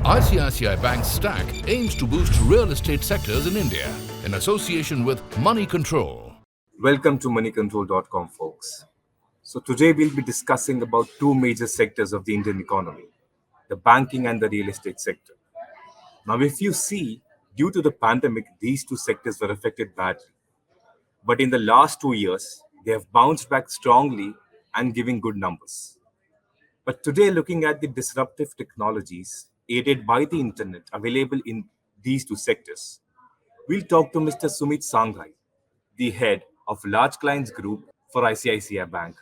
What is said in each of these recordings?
ICICI Bank's stack aims to boost real estate sectors in India in association with Moneycontrol. Welcome to Moneycontrol.com, folks. So today we'll be discussing about two major sectors of the Indian economy, the banking and the real estate sector. Now, if you see, due to the pandemic, these two sectors were affected badly. But in the last 2 years, they have bounced back strongly and giving good numbers. But today, looking at the disruptive technologies aided by the internet available in these two sectors, we'll talk to Mr. Sumit Sanghai, the head of Large Clients Group for ICICI Bank,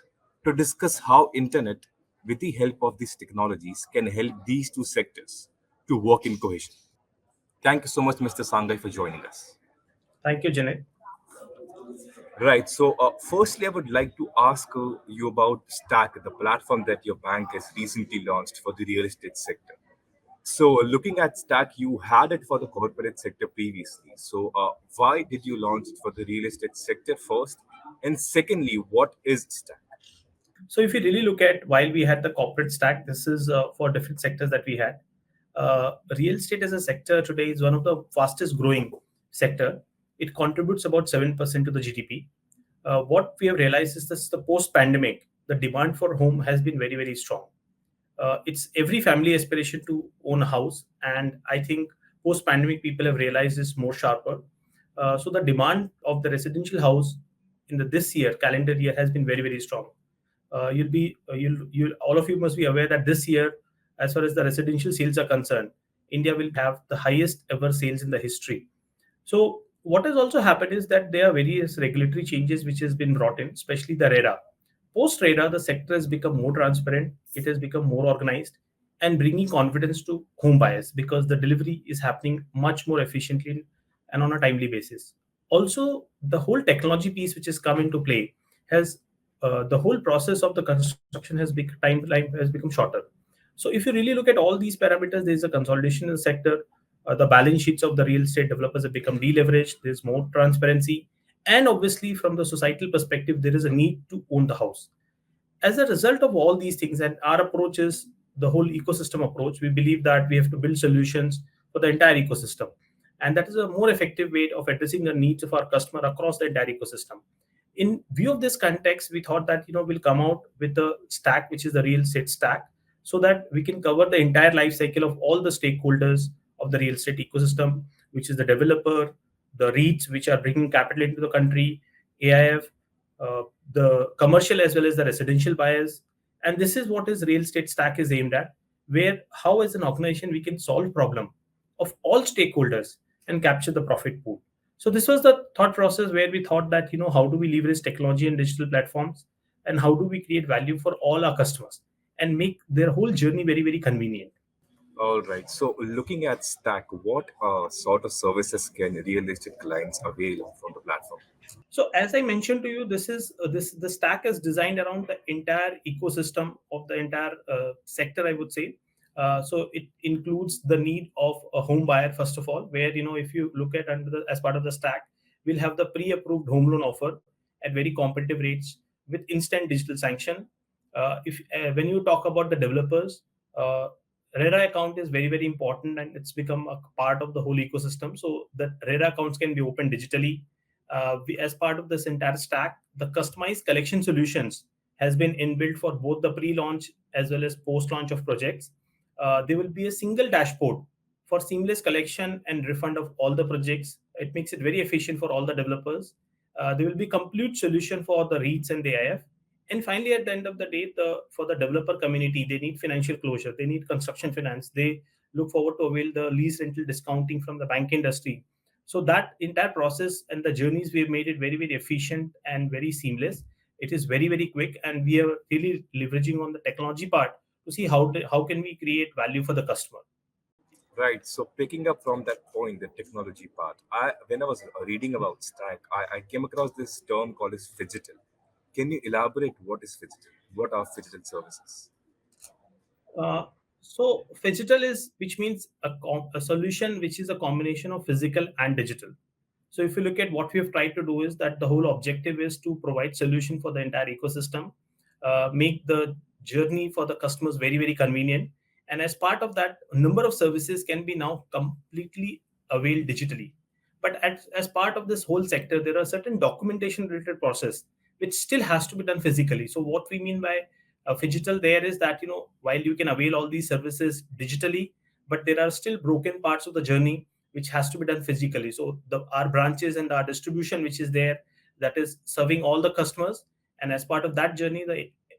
to discuss how internet, with the help of these technologies, can help these two sectors to work in cohesion. Thank you so much, Mr. Sanghai, for joining us. Thank you, Janet. Right. So, firstly, I would like to ask you about Stack, the platform that your bank has recently launched for the real estate sector. So, looking at Stack, you had it for the corporate sector previously. So, why did you launch it for the real estate sector first? And secondly, what is Stack? So, if you really look at while we had the corporate stack, this is for different sectors that we had. Real estate as a sector today is one of the fastest growing sector. It contributes about 7% to the GDP. What we have realized is this: the post-pandemic, the demand for home has been very, very strong. It's every family aspiration to own a house, and I think post-pandemic people have realized this more sharper. So the demand of the residential house in this year, calendar year, has been very, very strong. You'll all of you must be aware that this year, as far as the residential sales are concerned, India will have the highest ever sales in the history. So what has also happened is that there are various regulatory changes which has been brought in, especially the RERA. Post RERA, the sector has become more transparent, it has become more organized, and bringing confidence to home buyers because the delivery is happening much more efficiently and on a timely basis. Also, the whole technology piece which has come into play has the whole process of the construction timeline has become shorter. So if you really look at all these parameters, there is a consolidation in the sector. The balance sheets of the real estate developers have become deleveraged. There's more transparency, and obviously from the societal perspective, there is a need to own the house. As a result of all these things, and our approach is the whole ecosystem approach, we believe that we have to build solutions for the entire ecosystem, and that is a more effective way of addressing the needs of our customer across the entire ecosystem. In view of this context, we thought that we'll come out with the stack, which is the real estate stack, so that we can cover the entire life cycle of all the stakeholders of the real estate ecosystem, which is the developer, the REITs which are bringing capital into the country, AIF, the commercial as well as the residential buyers. And this is what is real estate stack is aimed at, where how as an organization we can solve problem of all stakeholders and capture the profit pool. So this was the thought process where we thought that how do we leverage technology and digital platforms, and how do we create value for all our customers and make their whole journey very, very convenient. All right. So, looking at Stack, what sort of services can real estate clients avail from the platform? So as I mentioned to you, this is this the stack is designed around the entire ecosystem of the entire sector, I would say. So it includes the need of a home buyer first of all, where if you look at under as part of the stack, we'll have the pre-approved home loan offer at very competitive rates with instant digital sanction. If When you talk about the developers, uh, RERA account is very, very important, and it's become a part of the whole ecosystem. So the RERA accounts can be opened digitally. As part of this entire stack, the customized collection solutions has been inbuilt for both the pre-launch as well as post-launch of projects. There will be a single dashboard for seamless collection and refund of all the projects. It makes it very efficient for all the developers. There will be complete solution for the REITs and the AIF. And finally, at the end of the day, for the developer community, they need financial closure. They need construction finance. They look forward to avail the lease rental discounting from the bank industry. So that entire process and the journeys, we've made it very, very efficient and very seamless. It is very, very quick, and we are really leveraging on the technology part to see how can we create value for the customer. Right. So, picking up from that point, the technology part, when I was reading about Stack, I came across this term called as phygital. Can you elaborate what is phygital? What are phygital services? Uh, so phygital is which means a solution which is a combination of physical and digital. So if you look at what we have tried to do is that the whole objective is to provide solution for the entire ecosystem, make the journey for the customers very, very convenient, And as part of that, a number of services can be now completely availed digitally. But as part of this whole sector, there are certain documentation related process which still has to be done physically. So what we mean by phygital there is that, while you can avail all these services digitally, but there are still broken parts of the journey which has to be done physically. So our branches and our distribution which is there, that is serving all the customers. And as part of that journey,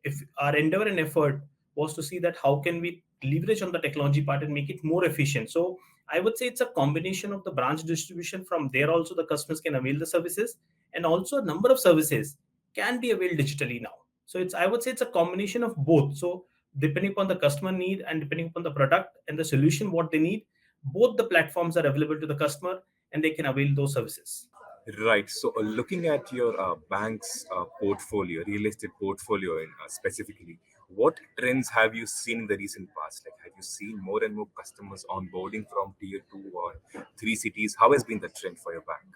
if our endeavor and effort was to see that how can we leverage on the technology part and make it more efficient. So I would say it's a combination of the branch distribution. From there also the customers can avail the services, and also a number of services can be availed digitally now. So I would say it's a combination of both. So depending upon the customer need and depending upon the product and the solution what they need, both the platforms are available to the customer and they can avail those services. Right. So, looking at your bank's portfolio, real estate portfolio specifically, what trends have you seen in the recent past? Like, have you seen more and more customers onboarding from tier two or three cities? How has been the trend for your bank?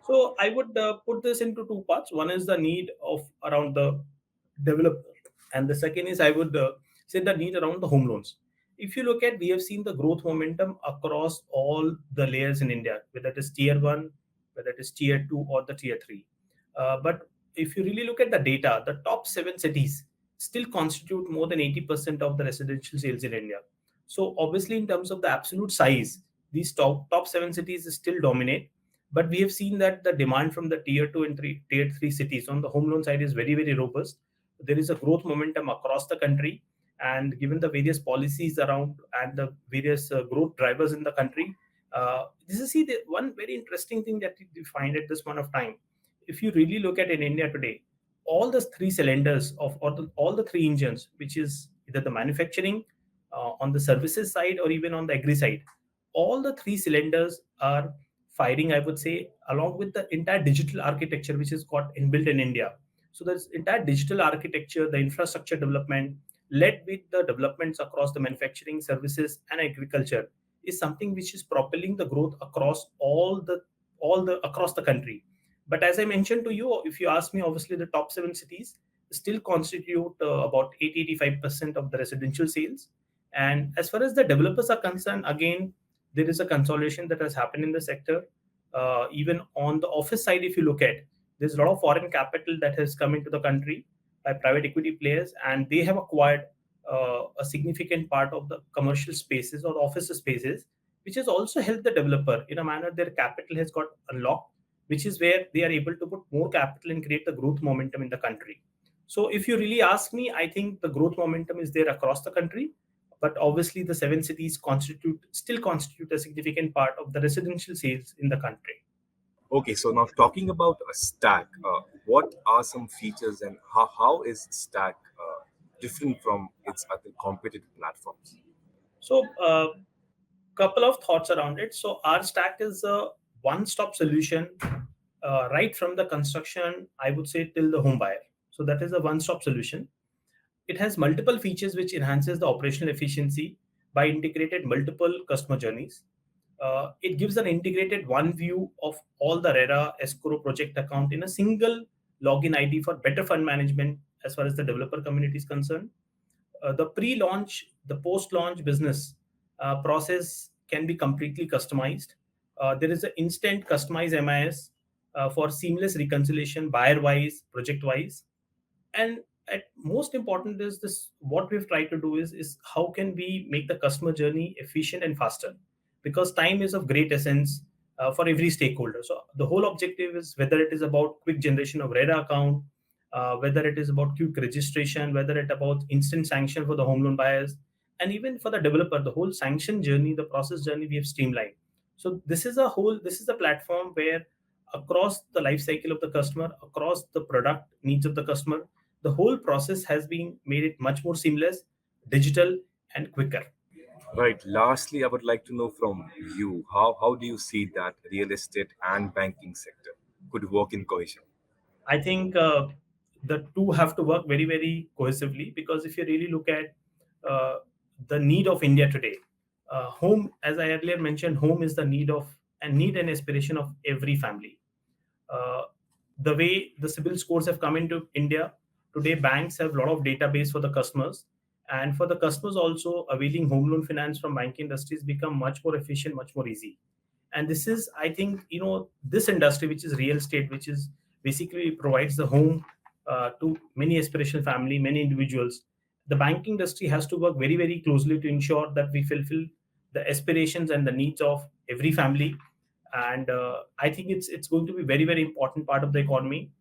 So I would put this into two parts. One is the need of around the developer, and the second is I would say the need around the home loans. If you look at, we have seen the growth momentum across all the layers in India, whether it is tier one, whether it is tier two, or the tier three. But if you really look at the data, the top seven cities still constitute more than 80% of the residential sales in India. So obviously, in terms of the absolute size, these top seven cities still dominate. But we have seen that the demand from the tier two and tier three cities on the home loan side is very robust. There is a growth momentum across the country, and given the various policies around and the various growth drivers in the country, this is the one very interesting thing that we find at this point of time. If you really look at in India today, all the three cylinders of all the three engines, which is either the manufacturing, on the services side, or even on the agri side, all the three cylinders are firing, I would say, along with the entire digital architecture which is got inbuilt in India. So this entire digital architecture, the infrastructure development, led with the developments across the manufacturing, services, and agriculture, is something which is propelling the growth across all the across the country. But as I mentioned to you, if you ask me, obviously the top seven cities still constitute about 80-85% of the residential sales. And as far as the developers are concerned, again, there is a consolidation that has happened in the sector. Even on the office side, if you look at, there's a lot of foreign capital that has come into the country by private equity players, and they have acquired a significant part of the commercial spaces or office spaces, which has also helped the developer in a manner. Their capital has got unlocked, which is where they are able to put more capital and create the growth momentum in the country. So if you really ask me, I think the growth momentum is there across the country, but obviously the seven cities still constitute a significant part of the residential sales in the country. Okay, so now talking about a stack, what are some features and how is stack different from its other competitive platforms? So couple of thoughts around it. So our stack is a one-stop solution, right from the construction, I would say, till the home buyer. So that is a one-stop solution. It has multiple features which enhances the operational efficiency by integrated multiple customer journeys. It gives an integrated one view of all the RERA escrow project account in a single login ID for better fund management as far as the developer community is concerned. The pre-launch, the post-launch business process can be completely customized. There is an instant customized MIS for seamless reconciliation, buyer-wise, project-wise. And at most important is this, what we've tried to do is how can we make the customer journey efficient and faster, because time is of great essence for every stakeholder. So the whole objective is, whether it is about quick generation of RERA account, whether it is about quick registration, whether it about instant sanction for the home loan buyers, and even for the developer, the whole sanction journey, the process journey we have streamlined. So this is a platform where across the life cycle of the customer, across the product needs of the customer, the whole process has been made it much more seamless, digital, and quicker. Right. Lastly, I would like to know from you, how do you see that real estate and banking sector could work in cohesion? I think the two have to work very cohesively, because if you really look at uh, the need of India today, home, as I earlier mentioned, home is the need and aspiration of every family. Uh, the way the CIBIL scores have come into India today, banks have a lot of database for the customers, And for the customers also, availing home loan finance from banking industries become much more efficient, much more easy. And this is, I think, this industry, which is real estate, which is basically provides the home to many aspirational family, many individuals. The banking industry has to work very, very closely to ensure that we fulfill the aspirations and the needs of every family. And I think it's going to be very, very important part of the economy.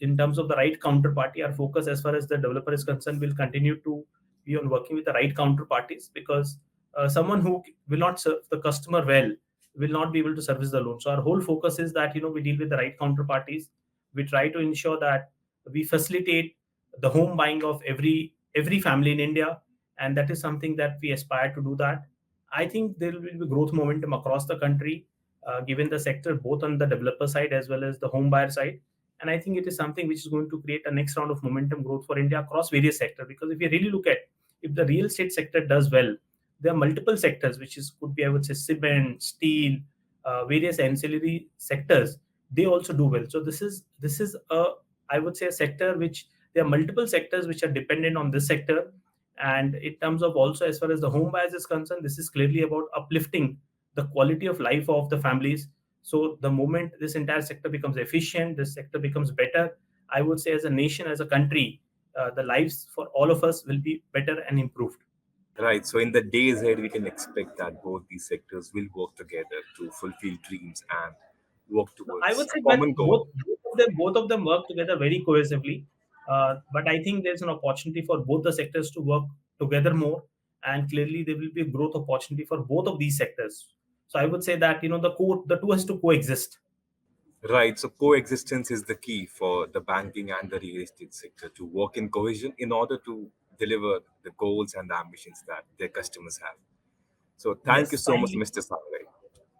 In terms of the right counterparty, our focus as far as the developer is concerned will continue to be on working with the right counterparties, because someone who will not serve the customer well will not be able to service the loan. So our whole focus is that we deal with the right counterparties. We try to ensure that we facilitate the home buying of every family in India, and that is something that we aspire to do. That I think there will be growth momentum across the country, given the sector both on the developer side as well as the home buyer side. And I think it is something which is going to create a next round of momentum growth for India across various sectors. Because if you really look at, if the real estate sector does well, there are multiple sectors which is could be, I would say, cement, steel, various ancillary sectors. They also do well. So this is a, I would say, a sector which there are multiple sectors which are dependent on this sector. And in terms of also, as far as the home buyers is concerned, this is clearly about uplifting the quality of life of the families. So the moment this entire sector becomes efficient, this sector becomes better, I would say, as a nation, as a country, the lives for all of us will be better and improved. Right. So in the days ahead, we can expect that both these sectors will work together to fulfill dreams and work No, I towards would a say that common goal. both of them work together very cohesively. But I think there's an opportunity for both the sectors to work together more, and clearly there will be a growth opportunity for both of these sectors. So I would say that the two has to coexist. Right. So coexistence is the key for the banking and the real estate sector to work in cohesion in order to deliver the goals and the ambitions that their customers have. So thank you Yes, so much, finally, Mr. Sangre.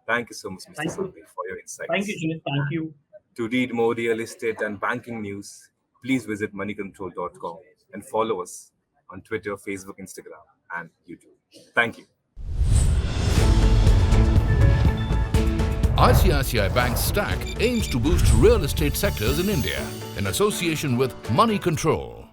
Thank you so much, Mr. thank you, Sangre, for your thank you, insights. Sunil. Thank you. To read more real estate and banking news, please visit moneycontrol.com and follow us on Twitter, Facebook, Instagram, and YouTube. Thank you. ICICI Bank's Stack aims to boost real estate sectors in India in association with Moneycontrol.